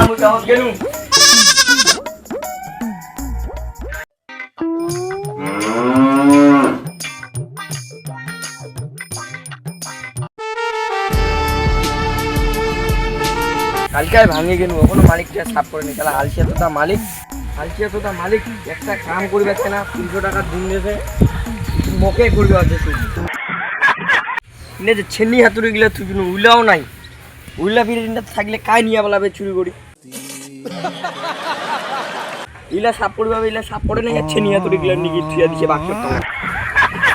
আমি কামত গেলুম। কালকে ভাঙে গেল, এখনো মালিকটা সাফ করেনি। তাহলে আলসিয়া তো তা মালিক একটা কাম করবে না, 300 টাকা দিন দেবে, মোকে করবে আছে শুধু। যে ছেনি হাতুড়ি গিলা তুই কোনো উইলাও নাই, উইলা ফিরিটা থাকলে কাই নিয়ে বলাবে চুরি করি। ইলা সাপ করবে, ইলা সাপ করে না, ছেনি হাতুড়ি গিলা নিয়ে থুয়া দিছে বাক্স।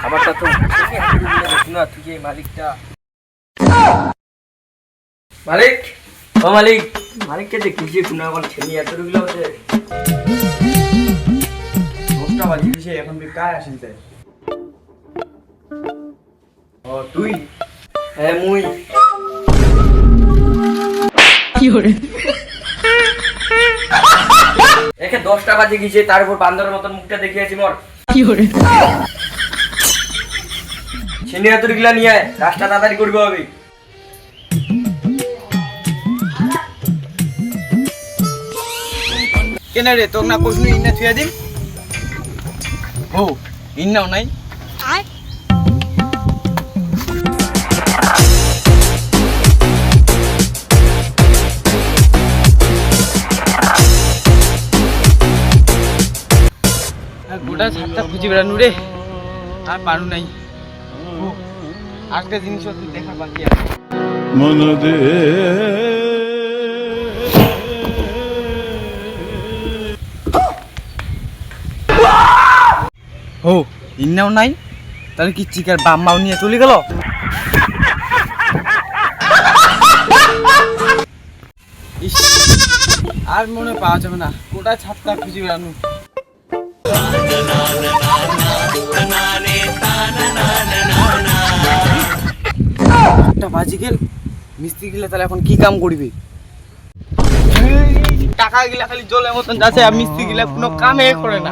আবার তা তো না তুই যে মালিকটা মালিক ও মালিককে যে কিসে শুনে বল ছেনি হাতুড়ি গিলা হচ্ছে 10টা বাজে গেছে, এখন তুই কায় আসিস? ও তুই? হ্যাঁ মুই। কি করে একে 10টা বাজে গেছে, তার উপর বান্দরের মতন মুখটা দেখিয়েছি মোর। কি করে ছেনি হাতুড়ি গিলা নিয়ে আয়, কাজটা তাড়াতাড়ি করবে হবে। কেন রে, তোর না কইছনি ইন্না থুয়া দিন? ও ইন্নাও নাই। গোটা ছাদটা খুঁজে বেড়ানো রে, আর পারু নাই। আজকে জিনিস দেখা বাকি আছে। ও ইন্নাও নাই, তাহলে কি চিকার বাম্মাও নিয়ে চলে গেল? ইস, আর মনে পাওয়া যাবে না, গোটা ছাদটা খুঁজে বেড়ানো। বাজি গেল, মিস্ত্রি গেলে তাহলে এখন কি কাম করবি? টাকা গিলা খালি জলের মতন যাচ্ছে, আর মিস্ত্রি গিলা কোনো কামে করে না।